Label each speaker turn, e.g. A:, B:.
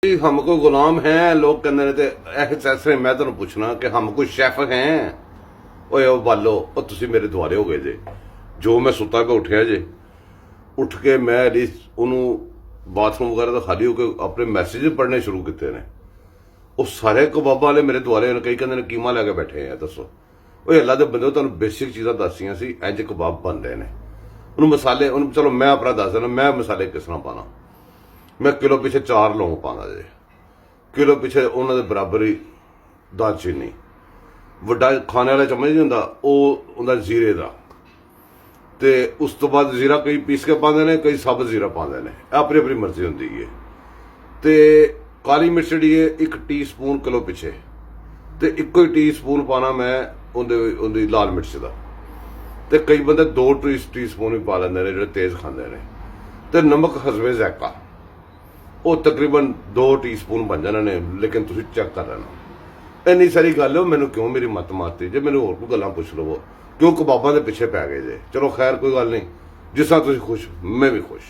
A: हम कोई गुलाम हैं लोग कहते ने ऐसे मैं तुहानू पुछना कि हम कोई शैफ हैं। ओए ओ बालो ओ तुसी मेरे दुआरे हो गए जे जो मैं सुता पे उठिया जे उठ के मैं ओनू बाथरूम वगैरह तो खाली होकर अपने मैसेज पढ़ने शुरू किए ने। वो सारे कबाबा वाले मेरे दुआरे कई कहते ने कीमा लैके बैठे हैं। दसो ओए अल्लाह के बंदे तुहानू बेसिक चीज़ां दसियां सी इंज कबाब बन रहे हैं। उन्होंने मसाले उन्होंने चलो मैं अपना दस देना मैं मसाले किस तरह पाना। मैं किलो पिछे 4 लौंग पाना जे किलो पिछे उन्होंने बराबर ही दालचीनी वड्डा खाने वाला चम्मच नहीं होंदा वो जीरे का ते उस तो बाद जीरा कई पीस के पाते हैं कई सब जीरा पाते हैं अपनी अपनी मर्जी होंगी है। तो काली मिर्च जी है 1 टी स्पून किलो पिछे तो 1 टी स्पून पाना मैं उन्दी लाल मिर्च का तो कई बंदे 2 टी स्पून भी पा लेंगे जो तेज़ खाते हैं। तो नमक हसबे ज़ायका वो तकरीबन 2 टी स्पून बन जाने ने लेकिन तुम चेक कर लेना इन्नी सारी गल है। मैनू क्यों मेरी मत मारती जे मैनू होर कोई गल्लां पुछ लवो क्यों कबाबां दे पिछे पै गए जे। चलो खैर कोई गल नहीं जिस तरह तुसीं खुश मैं भी खुश।